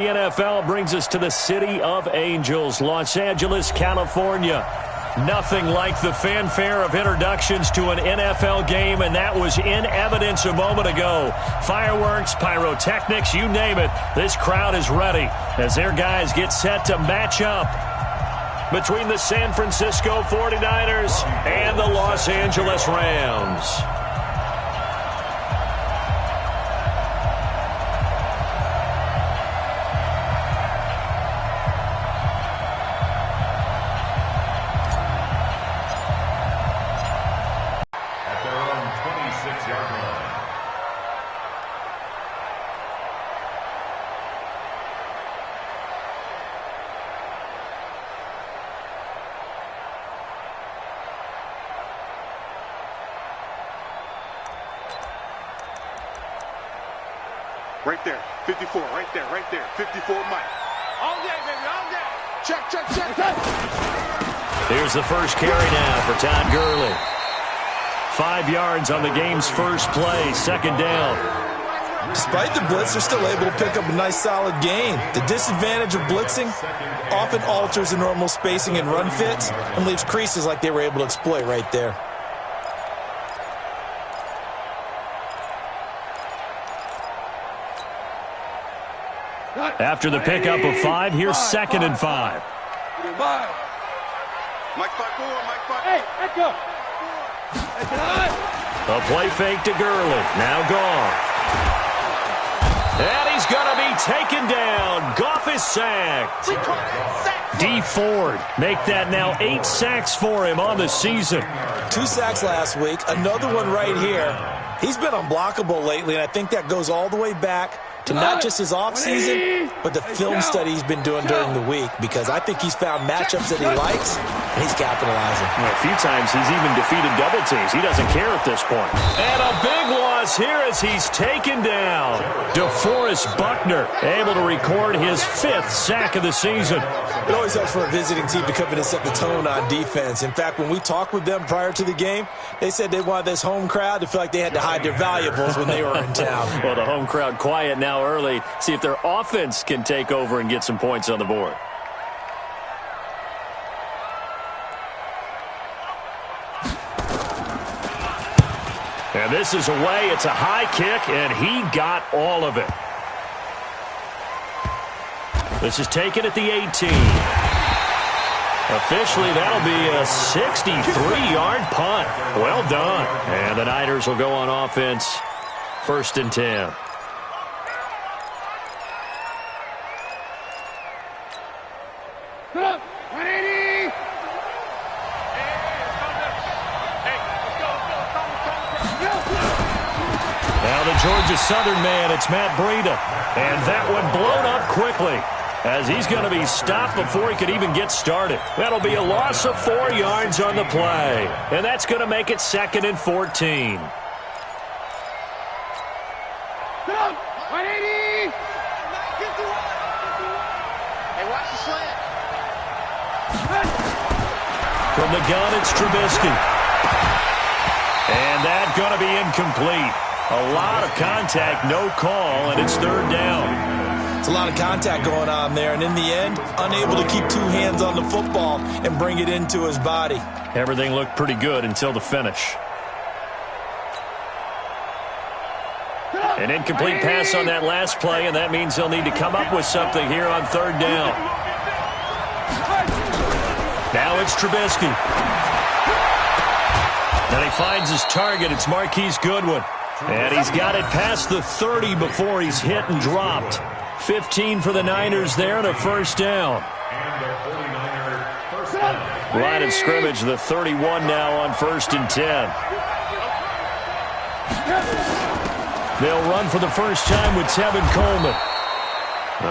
The NFL brings us to the City of Angels, Los Angeles, California. Nothing like the fanfare of introductions to an NFL game, and that was in evidence a moment ago. Fireworks, pyrotechnics, you name it. This crowd is ready as their guys get set to match up between the San Francisco 49ers and the Los Angeles Rams. Right there, 54, right there, 54, Mike. All day, baby, all day. Check, check, check, check. Here's the first carry now for Todd Gurley. 5 yards on the game's first play, second down. Despite the blitz, they're still able to pick up a nice solid gain. The disadvantage of blitzing often alters the normal spacing and run fits and leaves creases like they were able to exploit right there. After the pickup of 5, here's second and 5. Mike 5-4, Mike 5. Hey, let's go. A play fake to Gurley. Now Goff. And he's going to be taken down. Goff is sacked. D. Ford make that now 8 sacks for him on the season. 2 sacks last week, another one right here. He's been unblockable lately, and I think that goes all the way back to not just his offseason, but the film study he's been doing during the week, because I think he's found matchups that he likes, and he's capitalizing. Well, a few times he's even defeated double teams. He doesn't care at this point. And a big loss here as he's taken down. DeForest Buckner able to record his 5th sack of the season. It always helps for a visiting team to come in and set the tone on defense. In fact, when we talked with them prior to the game, they said they wanted this home crowd to feel like they had to hide their valuables when they were in town. Well, the home crowd quiet now early. See if their offense can take over and get some points on the board. And this is away. It's a high kick, and he got all of it. This is taken at the 18. Officially, that'll be a 63-yard punt. Well done. And the Niners will go on offense. 1st and 10. Now the Georgia Southern man, it's Matt Breida. And that one blown up quickly as he's going to be stopped before he could even get started. That'll be a loss of 4 yards on the play. And that's going to make it 2nd and 14. From the gun, it's Trubisky. And that's going to be incomplete. A lot of contact, no call, and it's 3rd down. It's a lot of contact going on there, and in the end, unable to keep 2 hands on the football and bring it into his body. Everything looked pretty good until the finish. An incomplete pass on that last play, and that means they'll need to come up with something here on 3rd down. Now it's Trubisky. And he finds his target. It's Marquise Goodwin. And he's got it past the 30 before he's hit and dropped. 15 for the Niners there and a 1st down. Line of scrimmage, the 31 now on 1st and 10. They'll run for the first time with Tevin Coleman.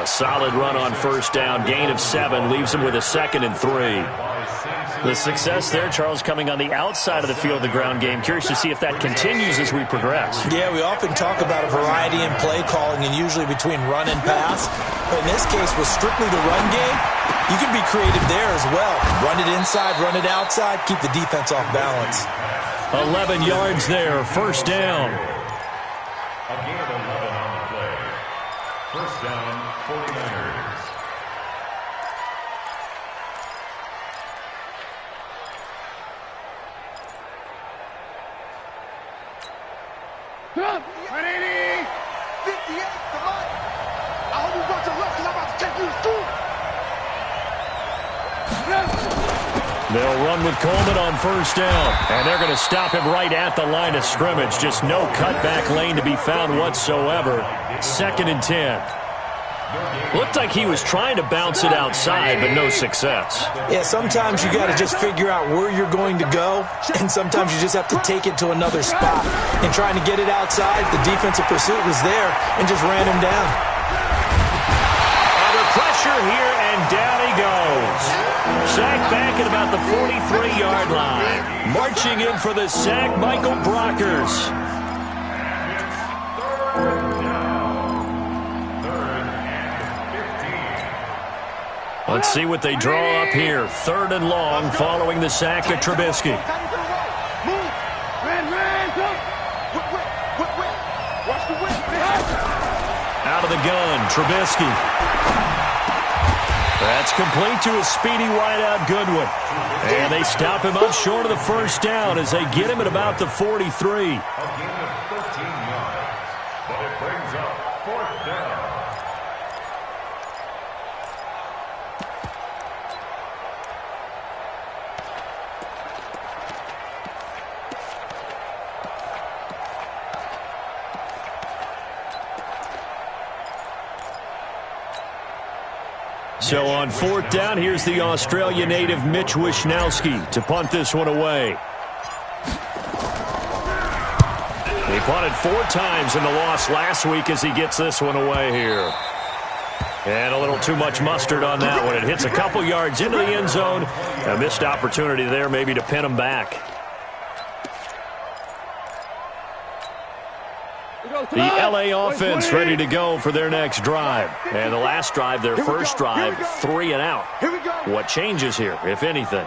A solid run on 1st down. Gain of 7 leaves him with a 2nd and 3. The success there, Charles, coming on the outside of the field of the ground game. Curious to see if that continues as we progress. Yeah, we often talk about a variety in play calling and usually between run and pass. But in this case, with strictly the run game, you can be creative there as well. Run it inside, run it outside, keep the defense off balance. 11 yards there, 1st down. Again, 11 on the play. 1st down, 49ers. They'll run with Coleman on first down, and they're going to stop him right at the line of scrimmage. Just no cutback lane to be found whatsoever. 2nd and 10. Looked like he was trying to bounce it outside, but no success. Yeah, sometimes you got to just figure out where you're going to go, and sometimes you just have to take it to another spot. And trying to get it outside, the defensive pursuit was there and just ran him down. Under pressure here, and down he goes. Sacked back at about the 43-yard line. Marching in for the sack, Michael Brockers. Let's see what they draw up here. 3rd and long following the sack of Trubisky. Out of the gun, Trubisky. That's complete to a speedy wideout Goodwin. And they stop him up short of the first down as they get him at about the 43. So on 4th down, here's the Australia native Mitch Wishnowsky to punt this one away. He punted 4 times in the loss last week as he gets this one away here. And a little too much mustard on that one. It hits a couple yards into the end zone. A missed opportunity there maybe to pin him back. The LA offense ready to go for their next drive. And the last drive, their first drive, 3 and out. What changes here, if anything?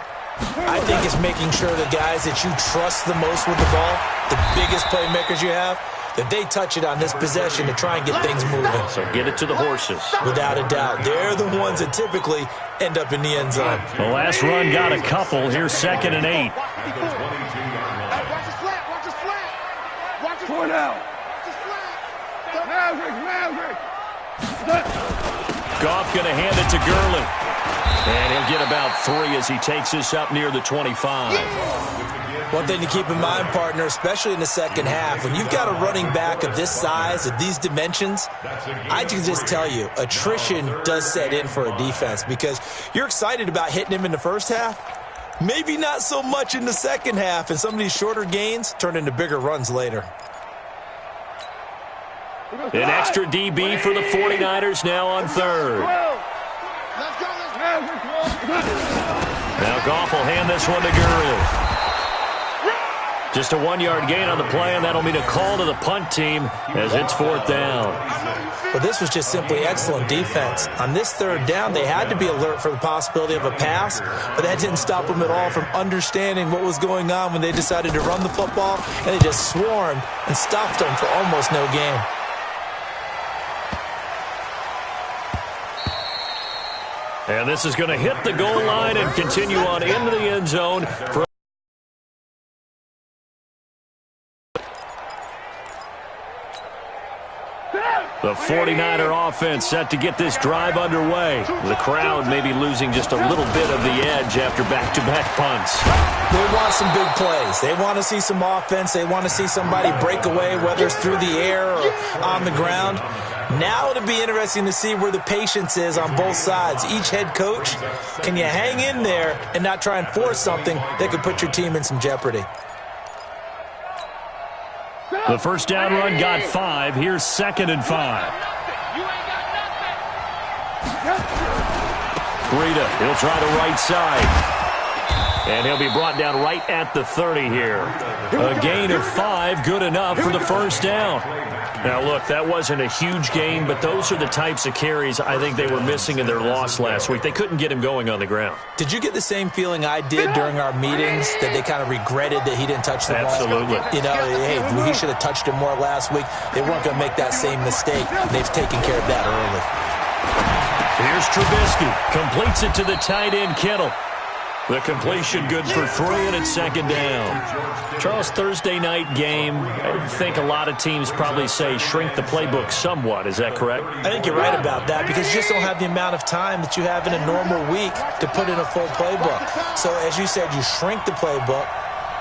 I think it's making sure the guys that you trust the most with the ball, the biggest playmakers you have, that they touch it on this possession to try and get things moving. So get it to the horses. Without a doubt. They're the ones that typically end up in the end zone. The last run got a couple. Here's 2nd and 8. Watch the slant. Watch the slant. Watch the slant. Watch the slant. Maverick. Goff going to hand it to Gurley. And he'll get about 3 as he takes this up near the 25. One thing to keep in mind, partner, especially in the second half, when you've got a running back of this size, of these dimensions, I can just tell you, attrition does set in for a defense because you're excited about hitting him in the first half. Maybe not so much in the second half, and some of these shorter gains turn into bigger runs later. An extra DB for the 49ers now on 3rd. Now Goff will hand this one to Gurley. Just a 1-yard gain on the play, and that'll mean a call to the punt team as it's 4th down. Well, this was just simply excellent defense. On this 3rd down, they had to be alert for the possibility of a pass, but that didn't stop them at all from understanding what was going on when they decided to run the football, and they just swarmed and stopped them for almost no gain. And this is going to hit the goal line and continue on into the end zone for the 49er offense set to get this drive underway. The crowd maybe losing just a little bit of the edge after back-to-back punts. They want some big plays. They want to see some offense. They want to see somebody break away, whether it's through the air or on the ground. Now it'll be interesting to see where the patience is on both sides. Each head coach, can you hang in there and not try and force something that could put your team in some jeopardy? The first down run got 5. Here's 2nd and 5. Breida, he'll try the right side. And he'll be brought down right at the 30 here. A gain of 5, good enough for the first down. Now, look, that wasn't a huge gain, but those are the types of carries I think they were missing in their loss last week. They couldn't get him going on the ground. Did you get the same feeling I did during our meetings, that they kind of regretted that he didn't touch the ball? Absolutely. You know, hey, he should have touched him more last week. They weren't going to make that same mistake. They've taken care of that early. Here's Trubisky. Completes it to the tight end, Kittle. The completion good for 3, and it's second down. Charles, Thursday night game, I think a lot of teams probably say shrink the playbook somewhat. Is that correct? I think you're right about that because you just don't have the amount of time that you have in a normal week to put in a full playbook. So, as you said, you shrink the playbook,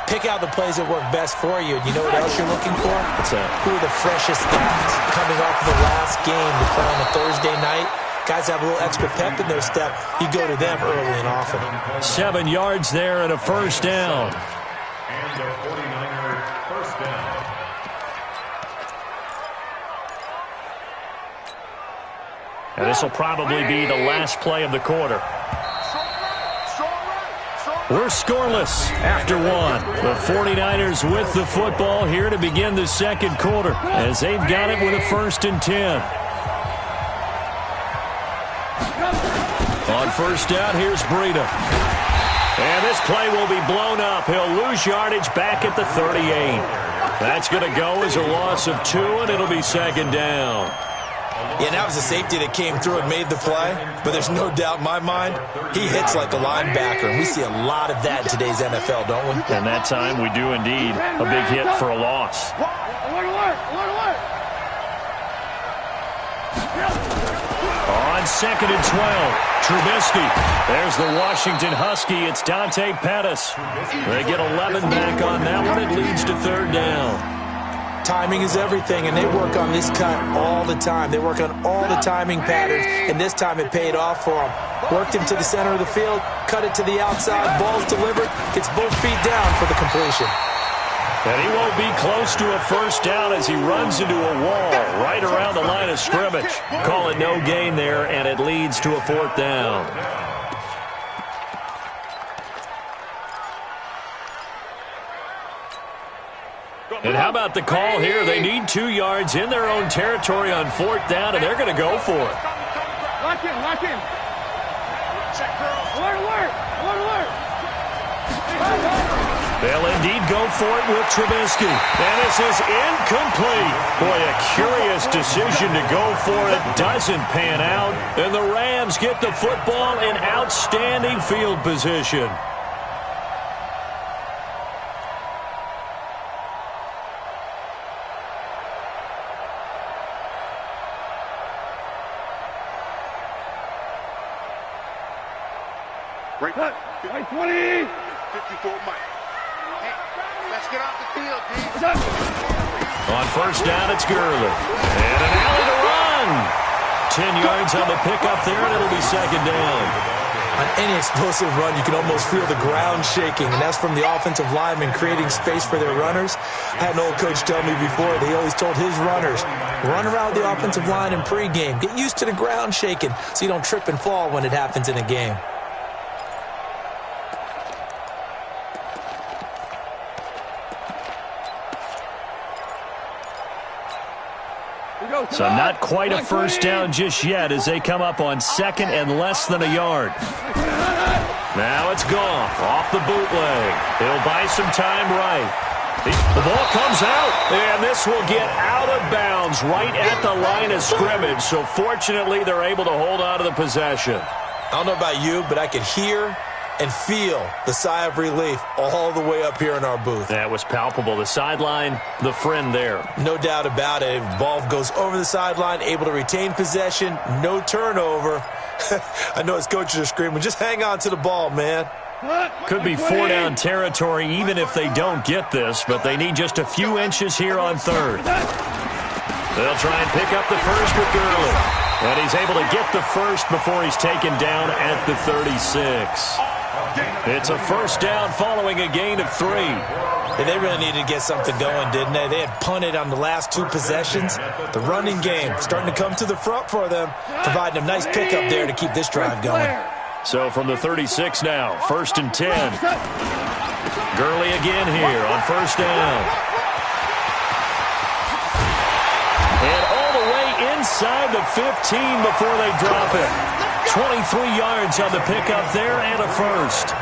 pick out the plays that work best for you. And you know what else you're looking for? What's that? Who are the freshest guys coming off the last game to play on a Thursday night? Guys have a little extra pep in their step. You go to them early and often. 7 yards there and a first down. And the 49er first down. And this will probably be the last play of the quarter. We're scoreless after 1. The 49ers with the football here to begin the second quarter as they've got it with a 1st and 10. On first down, here's Breida. And this play will be blown up. He'll lose yardage back at the 38. That's going to go as a loss of 2, and it'll be second down. Yeah, that was a safety that came through and made the play, but there's no doubt in my mind, he hits like a linebacker, and we see a lot of that in today's NFL, don't we? And that time we do indeed. A big hit for a loss. On 2nd and 12, Trubisky. There's the Washington Husky. It's Dante Pettis. They get 11 back on that one. It leads to 3rd down. Timing is everything, and they work on this cut all the time. They work on all the timing patterns, and this time it paid off for them. Worked him to the center of the field, cut it to the outside, ball's delivered, gets both feet down for the completion. And he won't be close to a first down as he runs into a wall right around the line of scrimmage. Call it no gain there, and it leads to a 4th down. And how about the call here? They need 2 yards in their own territory on 4th down, and they're going to go for it. Lock in, lock in. Check girls. Alert, alert, alert, alert. They'll indeed go for it with Trubisky. And this is incomplete. Boy, a curious decision to go for it. Doesn't pan out. And the Rams get the football in outstanding field position. Right 20. 54 Mike. Hey, let's get off the field, D. On first down, it's Gurley. And an alley to run. 10 yards on the pickup there, and it'll be second down. On any explosive run, you can almost feel the ground shaking, and that's from the offensive linemen creating space for their runners. I had an old coach tell me before, they always told his runners, run around the offensive line in pregame. Get used to the ground shaking so you don't trip and fall when it happens in a game. So not quite a first down just yet as they come up on 2nd and less than a yard. Now it's Goff off the bootleg. He'll buy some time right. The ball comes out, and this will get out of bounds right at the line of scrimmage. So fortunately, they're able to hold on to the possession. I don't know about you, but I could hear and feel the sigh of relief all the way up here in our booth. That was palpable. The sideline, the friend there. No doubt about it. Ball goes over the sideline, able to retain possession, no turnover. I know his coaches are screaming, just hang on to the ball, man. Could be 4-down territory even if they don't get this, but they need just a few inches here on 3rd. They'll try and pick up the first with Gurley. And he's able to get the first before he's taken down at the 36. It's a first down following a gain of 3. Yeah, they really needed to get something going, didn't they? They had punted on the last 2 possessions. The running game starting to come to the front for them, providing a nice pickup there to keep this drive going. So from the 36 now, 1st and 10. Gurley again here on first down. And all the way inside the 15 before they drop it. 23 yards on the pickup there and a first.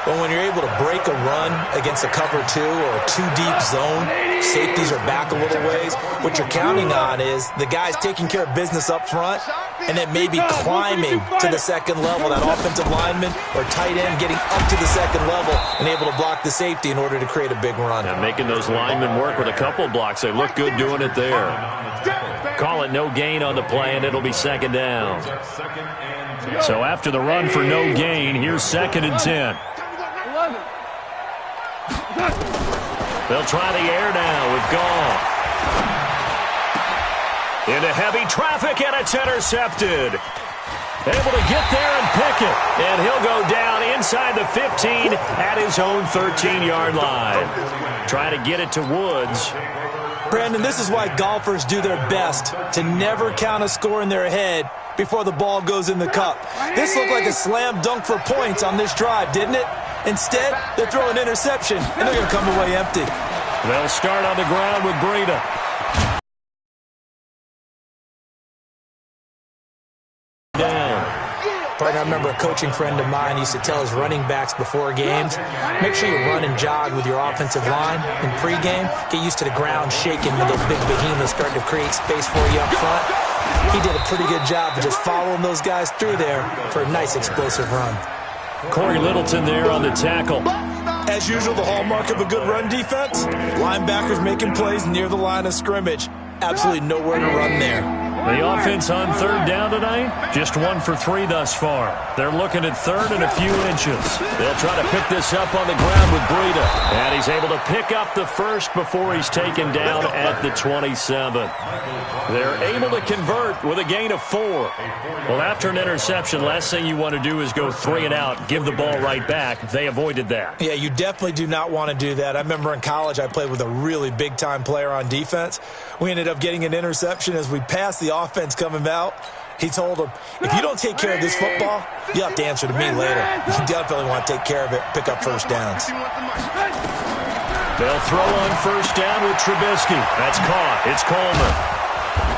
But when you're able to break a run against a cover 2 or a 2-deep zone, safeties are back a little ways. What you're counting on is the guys taking care of business up front and then maybe climbing to the second level, that offensive lineman or tight end getting up to the second level and able to block the safety in order to create a big run. And making those linemen work with a couple of blocks. They look good doing it there. Call it no gain on the play, and it'll be second down. So after the run for no gain, here's 2nd and 10. They'll try the air now with Goff. Into heavy traffic, and it's intercepted. Able to get there and pick it. And he'll go down inside the 15 at his own 13-yard line. Try to get it to Woods. Brandon, this is why golfers do their best to never count a score in their head before the ball goes in the cup. This looked like a slam dunk for points on this drive, didn't it? Instead, they throw an interception, and they're going to come away empty. They'll start on the ground with Breida. I remember a coaching friend of mine used to tell his running backs before games, make sure you run and jog with your offensive line in pregame. Get used to the ground shaking when those big behemoths start to create space for you up front. He did a pretty good job of just following those guys through there for a nice explosive run. Corey Littleton there on the tackle. As usual, the hallmark of a good run defense, linebackers making plays near the line of scrimmage. Absolutely nowhere to run there. The offense on 3rd down tonight, just 1 for 3 thus far. They're looking at 3rd and a few inches. They'll try to pick this up on the ground with Breida. And he's able to pick up the first before he's taken down at the 27. They're able to convert with a gain of 4. Well, after an interception, last thing you want to do is go 3 and out, give the ball right back. They avoided that. Yeah, you definitely do not want to do that. I remember in college I played with a really big-time player on defense. We ended up getting an interception as we passed the offense coming out. He told him, if you don't take care of this football, you'll have to answer to me later. You definitely want to take care of it, pick up first downs. They'll throw on 1st down with Trubisky. That's caught. It's Coleman.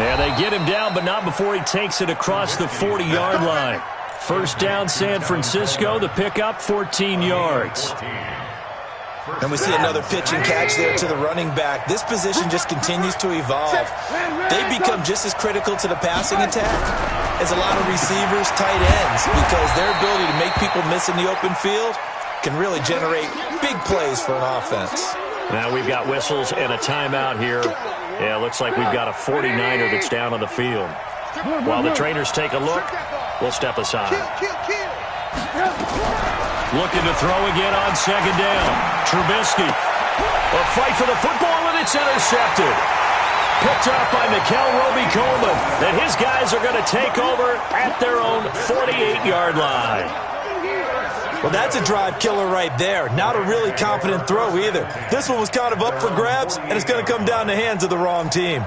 And they get him down, but not before he takes it across the 40-yard line. 1st down, San Francisco. The pickup, 14 yards. And we see another pitch and catch there to the running back. This position just continues to evolve. They become just as critical to the passing attack as a lot of receivers, tight ends, because their ability to make people miss in the open field can really generate big plays for an offense. Now we've got whistles and a timeout here. Yeah, looks like we've got a 49er that's down on the field. While the trainers take a look, we'll step aside. Looking to throw again on 2nd down. Trubisky. A fight for the football, and it's intercepted. Picked up by Mikel Roby-Coleman. And his guys are going to take over at their own 48-yard line. Well, that's a drive killer right there. Not a really confident throw either. This one was kind of up for grabs, and it's going to come down the hands of the wrong team.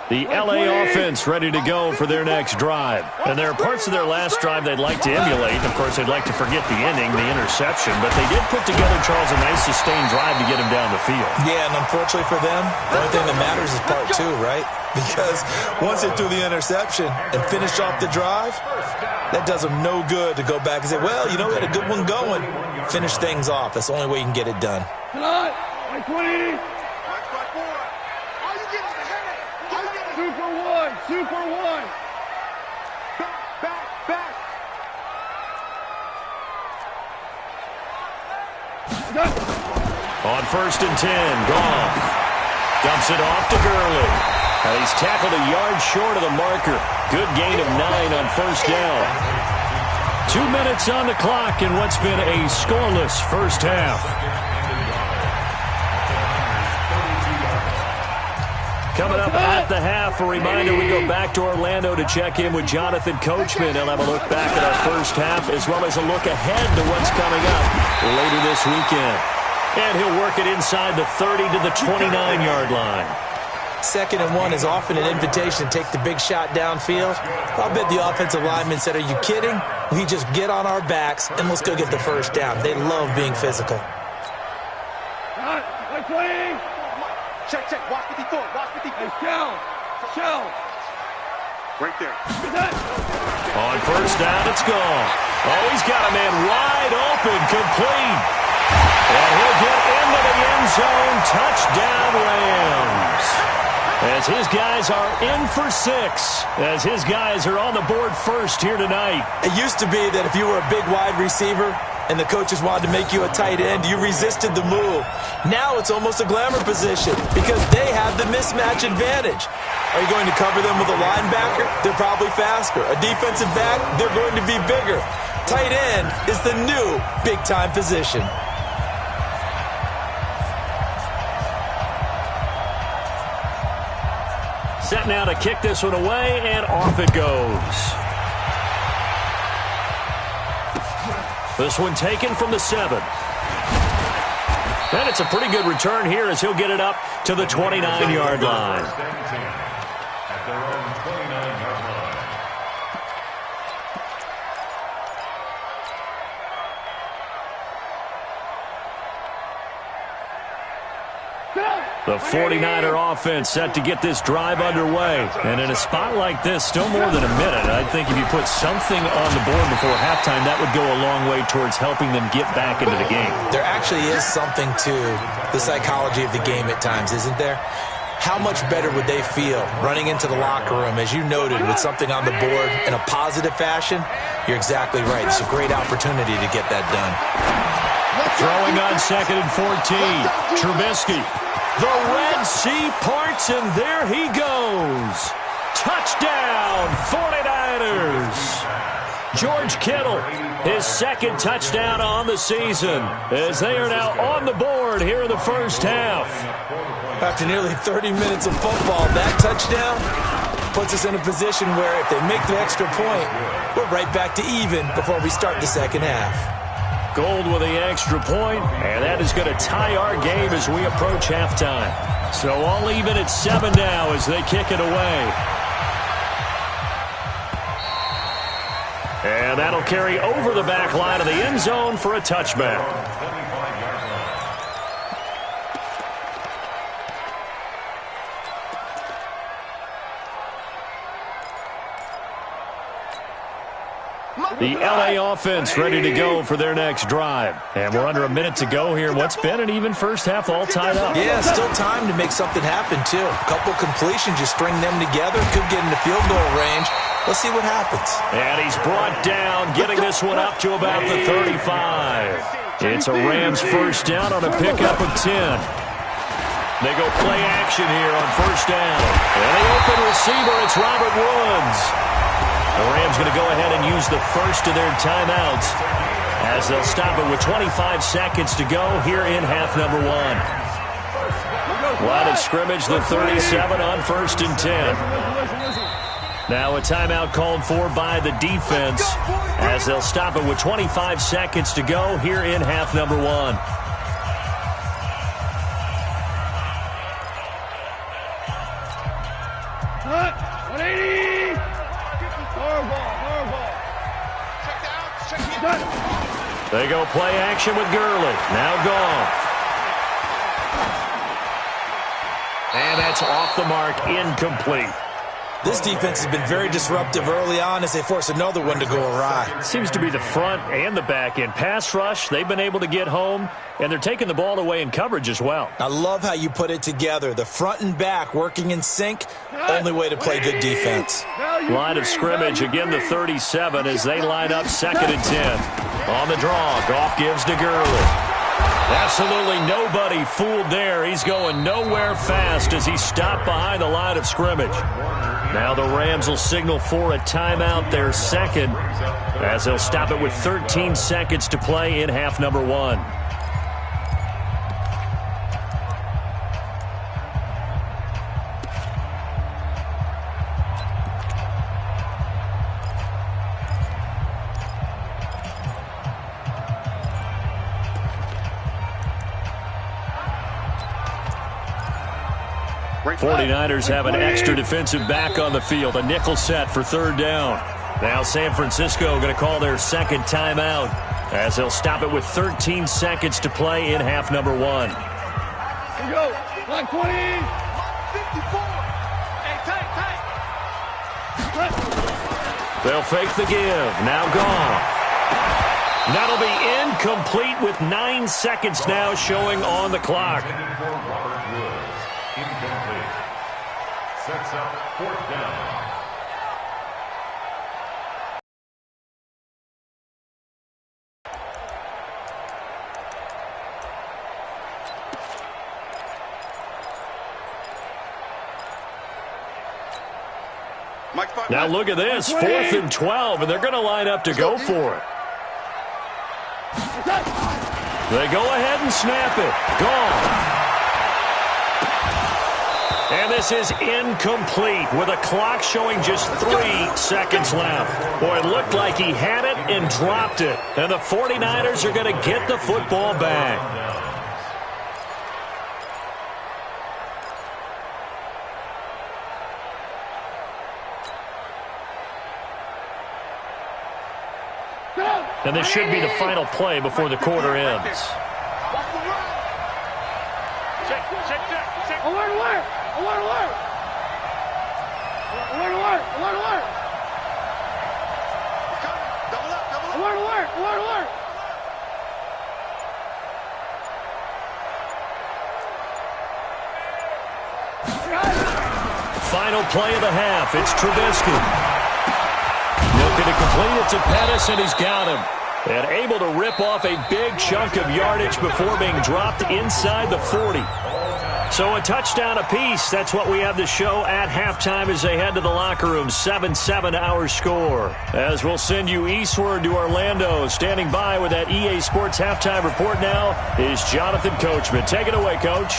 The L.A. offense ready to go for their next drive. And there are parts of their last drive they'd like to emulate. Of course, they'd like to forget the ending, the interception. But they did put together, Charles, a nice sustained drive to get him down the field. Yeah, and unfortunately for them, the only thing that matters is part 2, right? Because once they threw the interception and finished off the drive, that does them no good to go back and say, well, you know, we had a good one going. Finish things off. That's the only way you can get it done. Super one. Back. On 1st and 10, Goff dumps it off to Gurley. And he's tackled a yard short of the marker. Good gain of 9 on 1st down. 2 minutes on the clock in what's been a scoreless first half. Coming up at the half, a reminder, we go back to Orlando to check in with Jonathan Coachman. He'll have a look back at our first half as well as a look ahead to what's coming up later this weekend. And he'll work it inside the 30 to the 29-yard line. 2nd and 1 is often an invitation to take the big shot downfield. I'll bet the offensive lineman said, are you kidding? We just get on our backs and let's go get the first down. They love being physical. Check. Watch what he thought. Hey, shell. Right there. On first down, it's gone. Oh, he's got a man wide open, complete. And he'll get into the end zone. Touchdown, Rams. As his guys are in for 6. As his guys are on the board first here tonight. It used to be that if you were a big wide receiver and the coaches wanted to make you a tight end, you resisted the move. Now it's almost a glamour position because they have the mismatch advantage. Are you going to cover them with a linebacker? They're probably faster. A defensive back? They're going to be bigger. Tight end is the new big-time position. Set now to kick this one away, and off it goes. This one taken from the 7. And it's a pretty good return here as he'll get it up to the 29-yard line. At their own 29-yard line. The 49er offense set to get this drive underway. And in a spot like this, still more than a minute, I think if you put something on the board before halftime, that would go a long way towards helping them get back into the game. There actually is something to the psychology of the game at times, isn't there? How much better would they feel running into the locker room, as you noted, with something on the board in a positive fashion? You're exactly right. It's a great opportunity to get that done. Throwing on 2nd and 14. Trubisky. The Red Sea parts, and there he goes. Touchdown, 49ers. George Kittle, his 2nd touchdown on the season, as they are now on the board here in the first half. After nearly 30 minutes of football, that touchdown puts us in a position where if they make the extra point, we're right back to even before we start the second half. Gold with the extra point, and that is going to tie our game as we approach halftime. So all even at 7 now as they kick it away. And that'll carry over the back line of the end zone for a touchback. The LA offense ready to go for their next drive. And we're under a minute to go here. What's been an even first half all tied up. Yeah, still time to make something happen, too. A couple completions, just string them together. Could get into field goal range. Let's see what happens. And he's brought down, getting this one up to about the 35. It's a Rams first down on a pickup of 10. They go play action here on first down. And the open receiver, it's Robert Woods. The Rams going to go ahead and use the first of their timeouts as they'll stop it with 25 seconds to go here in half number 1. Line of scrimmage, the 37 on 1st and 10. Now a timeout called for by the defense as they'll stop it with 25 seconds to go here in half number 1. They go play action with Gurley. Now Goff. And that's off the mark, incomplete. This defense has been very disruptive early on as they force another one to go awry. Seems to be the front and the back end. Pass rush, they've been able to get home, and they're taking the ball away in coverage as well. I love how you put it together. The front and back working in sync, only way to play good defense. Line of scrimmage, again the 37 as they line up 2nd and 10. On the draw, Goff gives to Gurley. Absolutely nobody fooled there. He's going nowhere fast as he stopped behind the line of scrimmage. Now the Rams will signal for a timeout, their second, as they'll stop it with 13 seconds to play in half number 1. Right 49ers have an extra defensive back on the field. A nickel set for 3rd down. Now San Francisco going to call their second timeout as they'll stop it with 13 seconds to play in half number 1. Here we go. Line 20. 54. Hey, tight. They'll fake the give. Now Goff. That'll be incomplete with 9 seconds now showing on the clock. Incomplete. Sets up 4th down. Now look at this, 4th and 12, and they're going to line up to go for it. They go ahead and snap it. Gone. And this is incomplete with a clock showing just 3 seconds left. Boy, it looked like he had it and dropped it. And the 49ers are going to get the football back. And this should be the final play before the quarter ends. Alert, alert! Alert, alert! Alert, alert! Alert, alert! Alert, alert! Alert, alert! Final play of the half. It's Trubisky. Looking to complete it to Pettis, and he's got him. And able to rip off a big chunk of yardage before being dropped inside the 40. So a touchdown apiece. That's what we have to show at halftime as they head to the locker room. 7-7 our score. As we'll send you eastward to Orlando. Standing by with that EA Sports halftime report now is Jonathan Coachman. Take it away, Coach.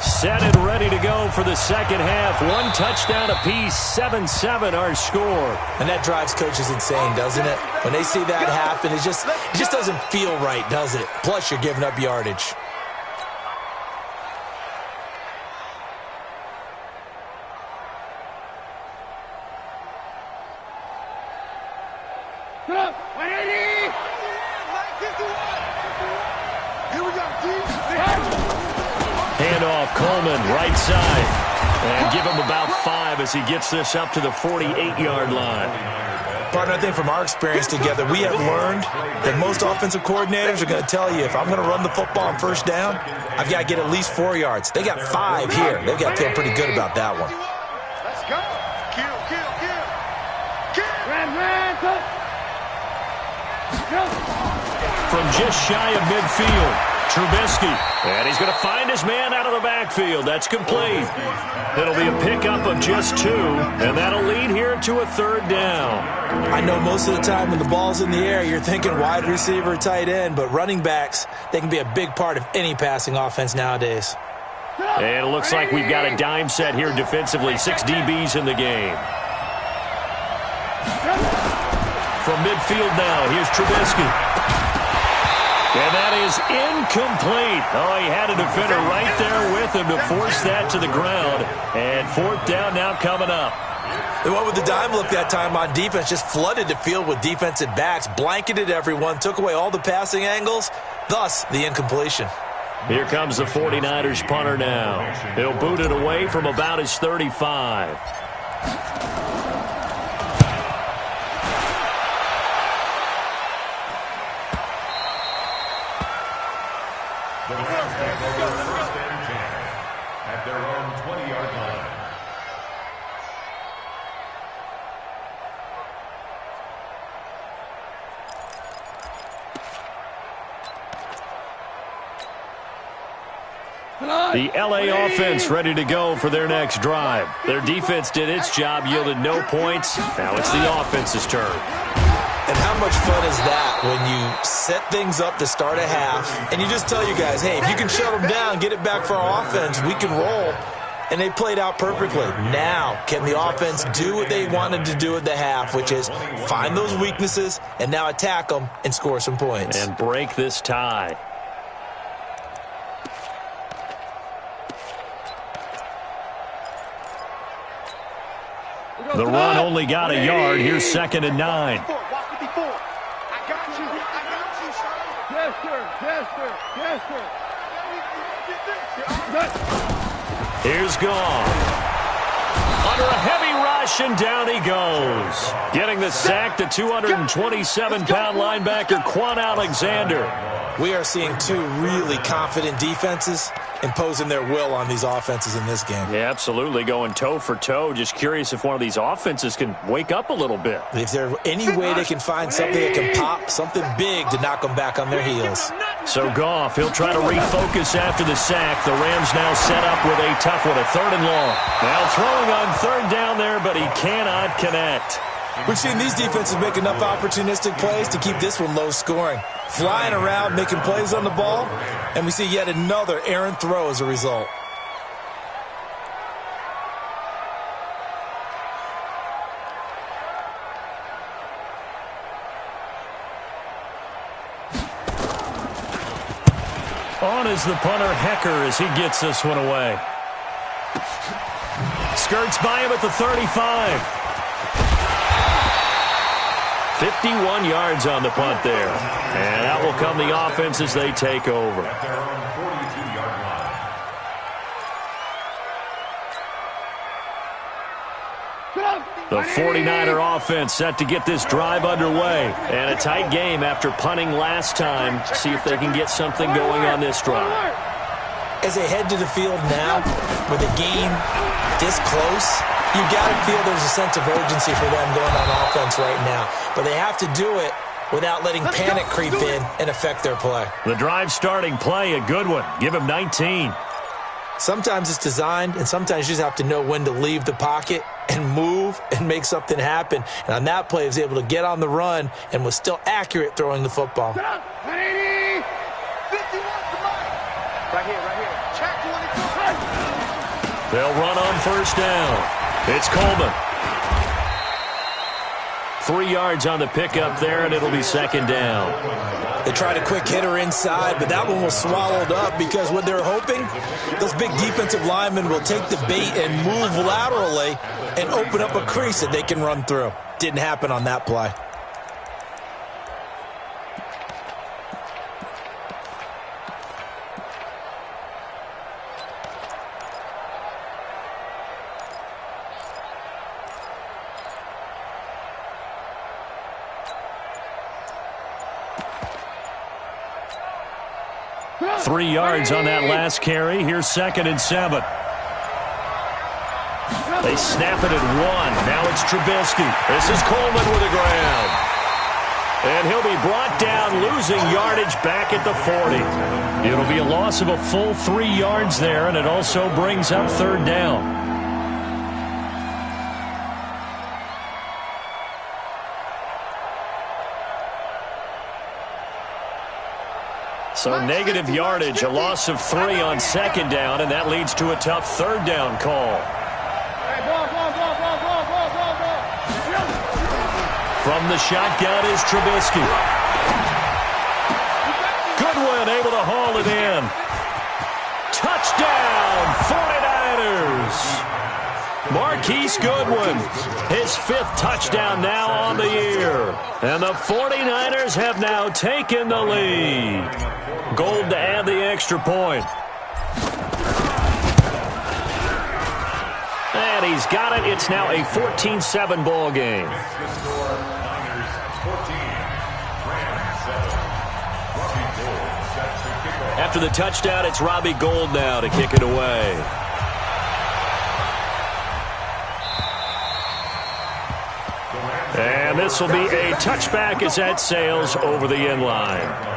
Set and ready to go for the second half. 1 touchdown apiece, 7-7 our score. And that drives coaches insane, doesn't it? When they see that happen, it just doesn't feel right, does it? Plus, you're giving up yardage. Handoff, Coleman, right side. And give him about 5 as he gets this up to the 48-yard line. Partner, I think from our experience together, we have learned that most offensive coordinators are going to tell you, if I'm going to run the football on first down, I've got to get at least 4 yards. They got 5 here. They've got to feel pretty good about that one. Let's go. Kill, kill, kill. Kill. From just shy of midfield, Trubisky. And he's going to find his man out of the backfield. That's complete. It'll be a pickup of just 2, and that'll lead here to a 3rd down. I know most of the time when the ball's in the air, you're thinking wide receiver, tight end, but running backs, they can be a big part of any passing offense nowadays. And it looks like we've got a dime set here defensively. 6 DBs in the game. From midfield now, here's Trubisky. And that is incomplete. Oh, he had a defender right there with him to force that to the ground. And 4th down now coming up. The one with the dime look that time on defense just flooded the field with defensive backs, blanketed everyone, took away all the passing angles, thus the incompletion. Here comes the 49ers punter now. He'll boot it away from about his 35. The Rams take over 1st and 10 at their own 20-yard line. The LA offense ready to go for their next drive. Their defense did its job, yielded no points. Now it's the offense's turn. And how much fun is that when you set things up to start a half and you just tell you guys, hey, if you can shut them down, get it back for our offense, we can roll. And they played out perfectly. Now, can the offense do what they wanted to do at the half, which is find those weaknesses and now attack them and score some points. And break this tie. The run only got a yard. Here's 2nd and 9. Yes, sir. Yes, sir. Yes, sir. Here's Goff. Under a heavy ride. rush, and down he goes. Getting the sack, the 227-pound linebacker, Quan Alexander. We are seeing two really confident defenses imposing their will on these offenses in this game. Yeah, absolutely, going toe for toe. Just curious if one of these offenses can wake up a little bit. If there's any way they can find something that can pop, something big to knock them back on their heels. So Goff, he'll try to refocus after the sack. The Rams now set up with a tough one, a 3rd and long. Now throwing on 3rd down there, but he cannot connect. We've seen these defenses make enough opportunistic plays to keep this one low scoring. Flying around, making plays on the ball, and we see yet another errant throw as a result. On is the punter, Hecker, as he gets this one away. Skirts by him at the 35. 51 yards on the punt there. And out will come the offense as they take over. At their own 42-yard line. The 49er offense set to get this drive underway. And a tight game after punting last time. See if they can get something going on this drive. As they head to the field now, with a game this close, you got to feel there's a sense of urgency for them going on offense right now. But they have to do it without letting panic creep in and affect their play. The drive starting play, a good one. Give him 19. Sometimes it's designed, and sometimes you just have to know when to leave the pocket and move and make something happen. And on that play, he was able to get on the run and was still accurate throwing the football. Right here. Check 22. They'll run on 1st down. It's Coleman. 3 yards on the pickup there, and it'll be 2nd down. They tried a quick hitter inside, but that one was swallowed up because what they're hoping, those big defensive linemen will take the bait and move laterally and open up a crease that they can run through. Didn't happen on that play. Three yards on that last carry. Here's 2nd and 7. They snap it at 1. Now it's Trubisky. This is Coleman with a grab. And he'll be brought down, losing yardage back at the 40. It'll be a loss of a full 3 yards there, and it also brings up 3rd down. So negative yardage, a loss of 3 on 2nd down, and that leads to a tough 3rd down call. From the shotgun is Trubisky. Goodwin able to haul it in. Touchdown, 49ers. Marquise Goodwin, his 5th touchdown now on the year. And the 49ers have now taken the lead. Gold to add the extra point. And he's got it. It's now a 14-7 ball game. After the touchdown, it's Robbie Gould now to kick it away. And this will be a touchback as that sails over the end line.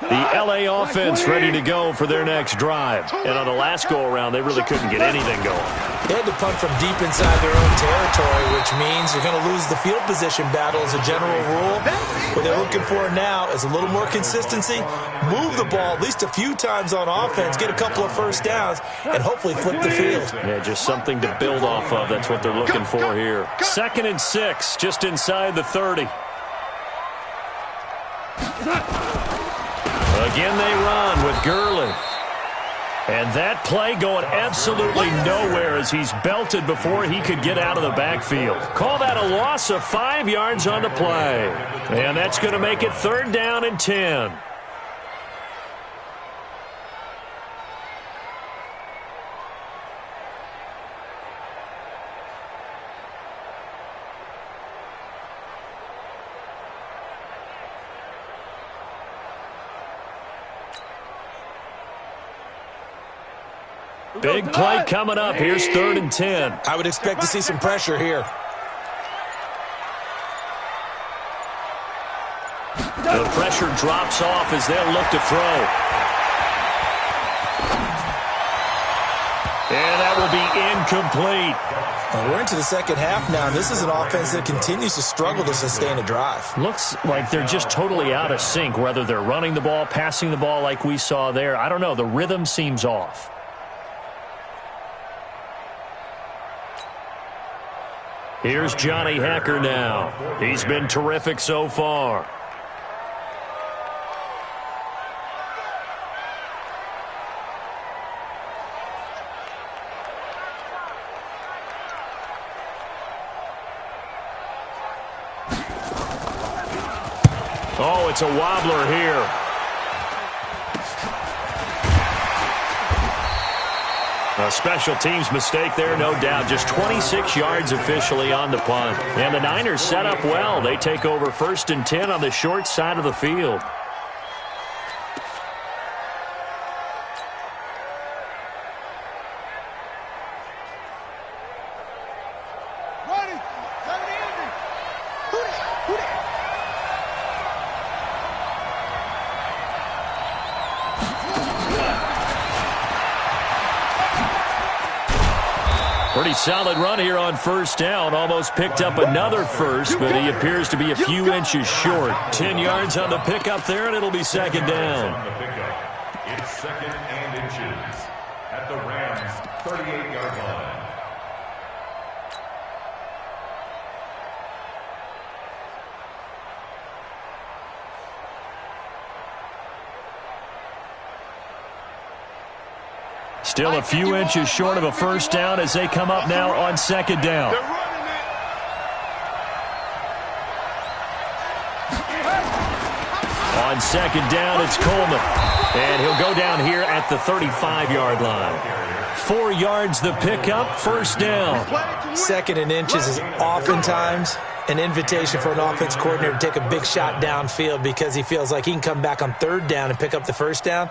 The L.A. offense ready to go for their next drive. And on the last go-around, they really couldn't get anything going. They had to punt from deep inside their own territory, which means you're going to lose the field position battle as a general rule. What they're looking for now is a little more consistency, move the ball at least a few times on offense, get a couple of first downs, and hopefully flip the field. Yeah, just something to build off of. That's what they're looking for here. 2nd and 6, just inside the 30. Again, they run with Gurley. And that play going absolutely nowhere as he's belted before he could get out of the backfield. Call that a loss of 5 yards on the play. And that's going to make it 3rd down and 10. Big play coming up. Here's 3rd and 10. I would expect to see some pressure here. The pressure drops off as they'll look to throw. And that will be incomplete. Well, we're into the second half now, and this is an offense that continues to struggle to sustain a drive. Looks like they're just totally out of sync, whether they're running the ball, passing the ball like we saw there. I don't know. The rhythm seems off. Here's Johnny Hacker now. He's been terrific so far. Oh, it's a wobbler here. A special teams mistake there, no doubt. Just 26 yards officially on the punt. And the Niners set up well. They take over 1st and 10 on the short side of the field. Pretty solid run here on 1st down. Almost picked up another first, but he appears to be a few inches short. 10 yards on the pickup there, and it'll be 2nd down. It's 2nd and inches at the Rams' 38-yard line. Still a few inches short of a 1st down as they come up now on 2nd down. On 2nd down, it's Coleman. And he'll go down here at the 35-yard line. 4 yards the pickup, 1st down. 2nd and inches is oftentimes an invitation for an offense coordinator to take a big shot downfield because he feels like he can come back on 3rd down and pick up the 1st down.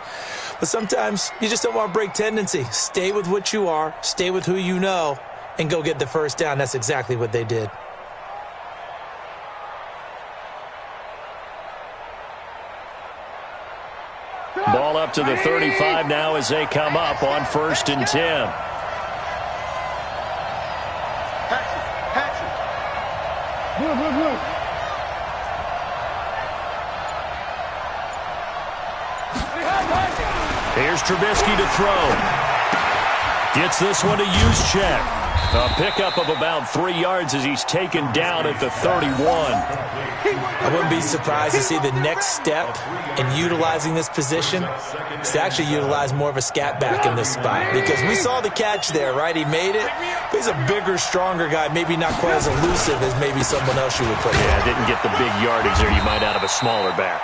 But sometimes you just don't want to break tendency. Stay with what you are, stay with who you know, and go get the 1st down. That's exactly what they did. Ball up to the 35 now as they come up on 1st and 10. Here's Trubisky to throw. Gets this one to Juszczyk. A pickup of about 3 yards as he's taken down at the 31. I wouldn't be surprised to see the next step in utilizing this position is to actually utilize more of a scat back in this spot. Because we saw the catch there, right? He made it. He's a bigger, stronger guy, maybe not quite as elusive as maybe someone else you would put in. Yeah, didn't get the big yardage there you might out of a smaller back.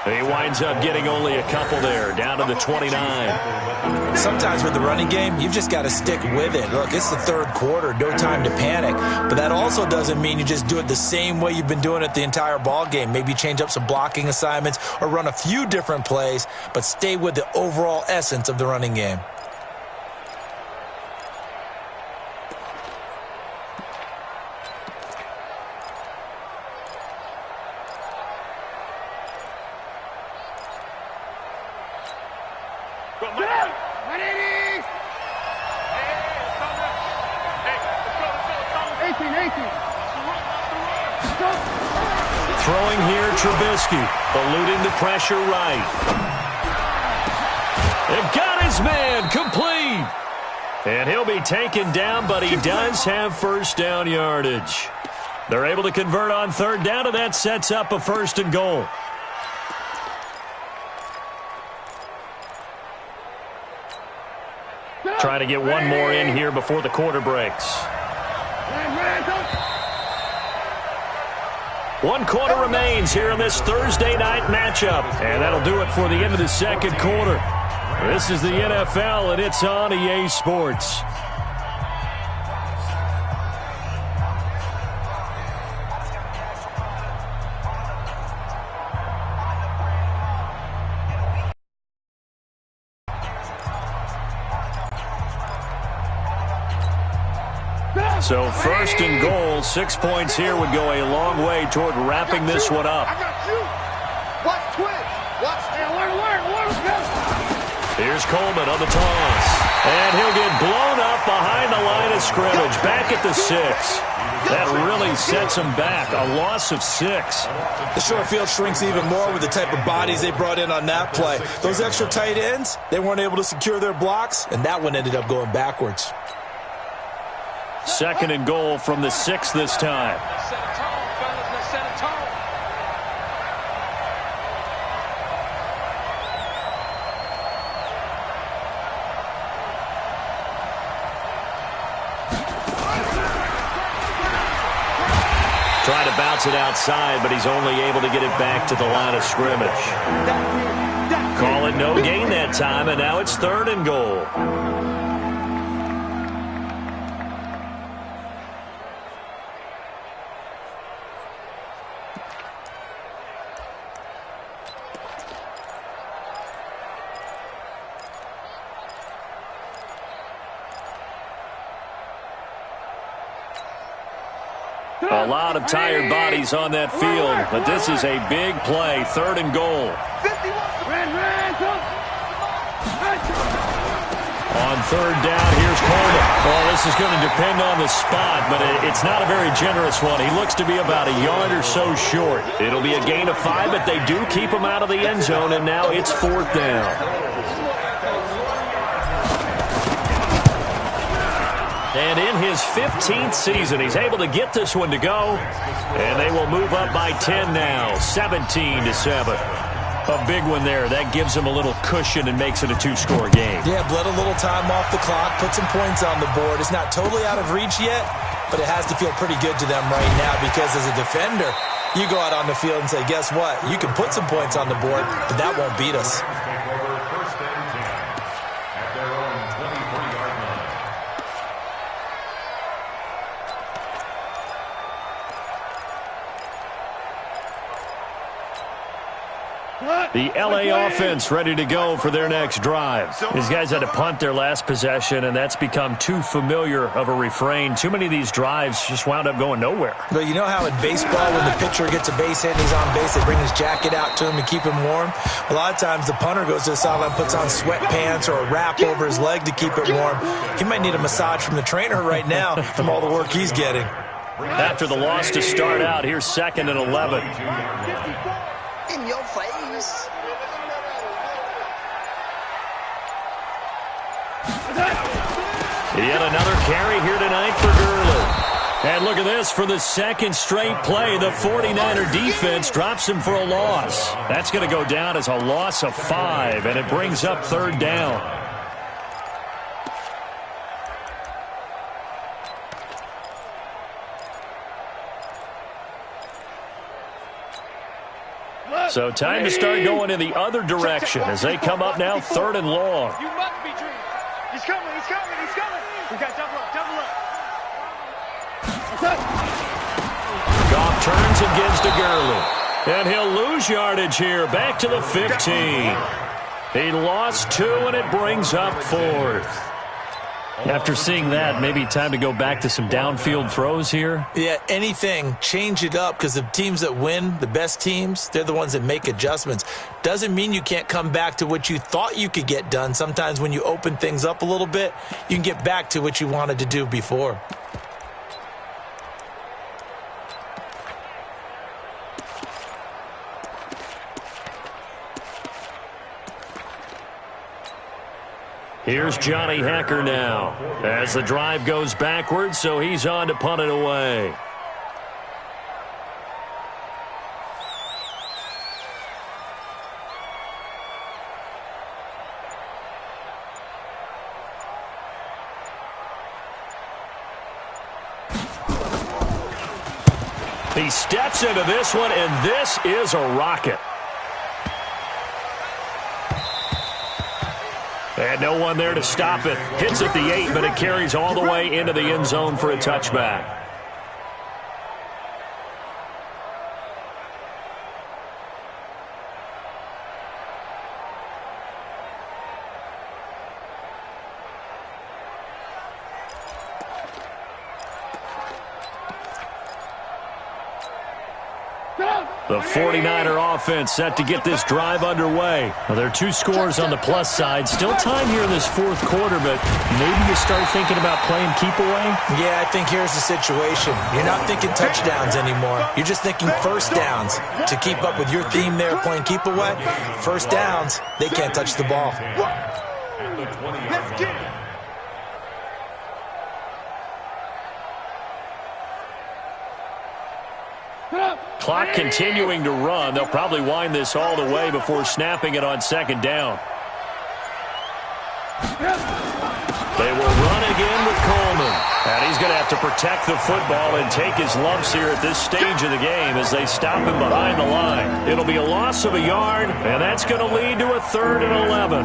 He winds up getting only a couple there, down to the 29. Sometimes with the running game, you've just got to stick with it. Look, it's the 3rd quarter, no time to panic. But that also doesn't mean you just do it the same way you've been doing it the entire ball game. Maybe change up some blocking assignments or run a few different plays, but stay with the overall essence of the running game. Throwing here, Trubisky, eluding the pressure right. It got his man, complete. And he'll be taken down, but he does have 1st down yardage. They're able to convert on 3rd down, and that sets up a 1st and goal. Trying to get one more in here before the quarter breaks. 1 quarter remains here in this Thursday night matchup. And that'll do it for the end of the second quarter. This is the NFL, and it's on EA Sports. So first and goal, 6 points here would go a long way toward wrapping this one up. I got you. Watch twitch. Watch. Here's Coleman on the toss. And he'll get blown up behind the line of scrimmage. Back at the 6. That really sets him back. A loss of 6. The short field shrinks even more with the type of bodies they brought in on that play. Those extra tight ends, they weren't able to secure their blocks, and that one ended up going backwards. Second and goal from the 6 this time. Trying to bounce it outside, but he's only able to get it back to the line of scrimmage. Call it no gain that time, and now it's third and goal. A lot of tired bodies on that field, but this is a big play, third and goal. On third down, here's Coleman. Well, this is going to depend on the spot, but it's not a very generous one. He looks to be about a yard or so short. It'll be a gain of 5, but they do keep him out of the end zone, and now it's fourth down. And in his 15th season, he's able to get this one to go. And they will move up by 10 now, 17-7. A big one there. That gives him a little cushion and makes it a 2-score game. Yeah, bled a little time off the clock, put some points on the board. It's not totally out of reach yet, but it has to feel pretty good to them right now because as a defender, you go out on the field and say, guess what? You can put some points on the board, but that won't beat us. The LA offense ready to go for their next drive. These guys had to punt their last possession, and that's become too familiar of a refrain. Too many of these drives just wound up going nowhere. But you know how in baseball, when the pitcher gets a base hit and he's on base, they bring his jacket out to him to keep him warm? A lot of times the punter goes to the sideline, puts on sweatpants or a wrap over his leg to keep it warm. He might need a massage from the trainer right now from all the work he's getting. After the loss to start out, here's second and 11. In your face. Yet another carry here tonight for Gurley. And look at this. For the second straight play, the 49er defense drops him for a loss. That's going to go down as a loss of 5, and it brings up third down. So time to start going in the other direction as they come up now third and long. You must be dreaming. He's coming, he's coming, he's coming. We got double up, double up. Goff turns and gives to Gurley. And he'll lose yardage here, back to the 15. He lost 2, and it brings up fourth. After seeing that, maybe time to go back to some downfield throws here. Yeah, anything. Change it up because the teams that win, the best teams, they're the ones that make adjustments. Doesn't mean you can't come back to what you thought you could get done. Sometimes when you open things up a little bit, you can get back to what you wanted to do before. Here's Johnny Hacker now as the drive goes backwards, so he's on to punt it away. He steps into this one, and this is a rocket. And no one there to stop it. Hits at the 8, but it carries all the way into the end zone for a touchback. The 49er offense set to get this drive underway. Well, there are 2 scores on the plus side. Still time here in this fourth quarter, but maybe you start thinking about playing keep away? Yeah, I think here's the situation. You're not thinking touchdowns anymore. You're just thinking first downs. To keep up with your theme there, playing keep away, first downs, they can't touch the ball. Let's get it. Clock continuing to run. They'll probably wind this all the way before snapping it on second down. They will run again with Coleman. And he's going to have to protect the football and take his lumps here at this stage of the game as they stop him behind the line. It'll be a loss of a yard, and that's going to lead to a 3rd and 11.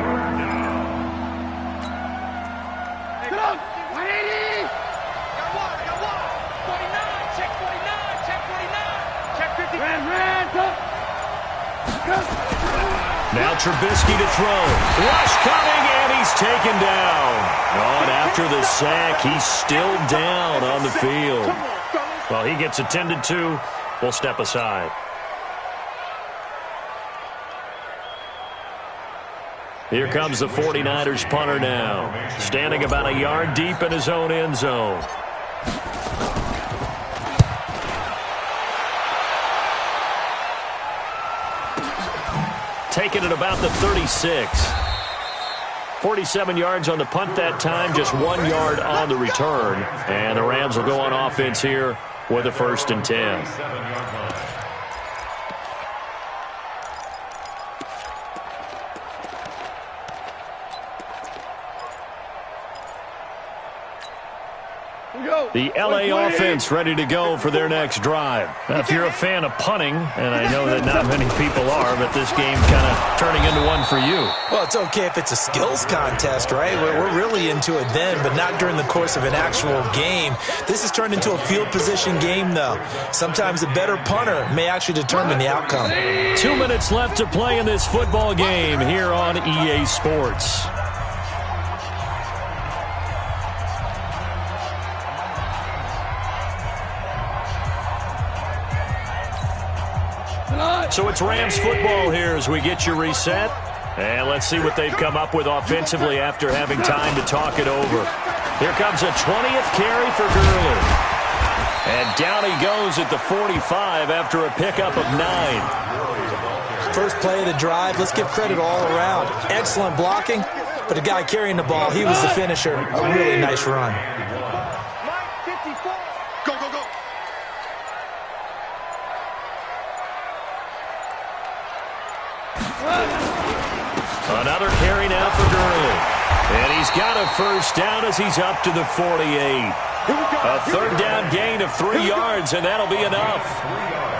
Get up. 180. Got one. 49. Check 49. Check 49. Check 50. Red. Now Trubisky to throw. Rush coming, and he's taken down. Oh, and after the sack, he's still down on the field. Well, he gets attended to. We'll step aside. Here comes the 49ers punter now, standing about a yard deep in his own end zone. Taking it about the 36. 47 yards on the punt that time, just 1 yard on the return. And the Rams will go on offense here with a 1st and 10. The L.A. offense ready to go for their next drive. Now, if you're a fan of punting, and I know that not many people are, but this game kind of turning into one for you. Well, it's okay if it's a skills contest, right? We're really into it then, but not during the course of an actual game. This has turned into a field position game, though. Sometimes a better punter may actually determine the outcome. 2 minutes left to play in this football game here on EA Sports. So it's Rams football here as we get you reset. And let's see what they've come up with offensively after having time to talk it over. Here comes a 20th carry for Gurley. And down he goes at the 45 after a pickup of 9. First play of the drive, let's give credit all around. Excellent blocking, but the guy carrying the ball, he was the finisher. A really nice run. Another carry now for Gurley. And he's got a first down as he's up to the 48. A 3rd down gain of 3 yards, and that'll be enough.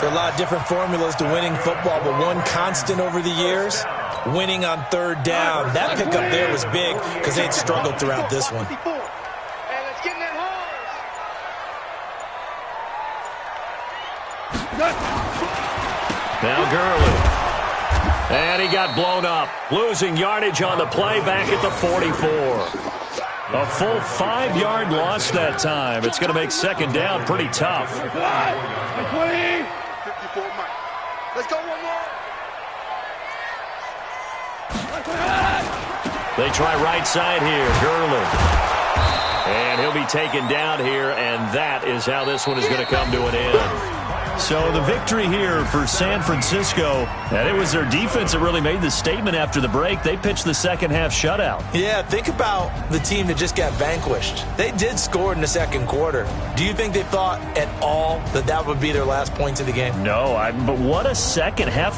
There are a lot of different formulas to winning football, but one constant over the years, winning on 3rd down. That pickup there was big because they'd struggled throughout this one. Now Gurley. And he got blown up, losing yardage on the play back at the 44. A full 5-yard loss that time. It's going to make second down pretty tough. 54, Mike. Let's go one more. They try right side here, Gurley. And he'll be taken down here, and that is how this one is going to come to an end. So the victory here for San Francisco, and it was their defense that really made the statement after the break. They pitched the second half shutout. Yeah, think about the team that just got vanquished. They did score in the second quarter. Do you think they thought at all that that would be their last points of the game? No, but what a second half.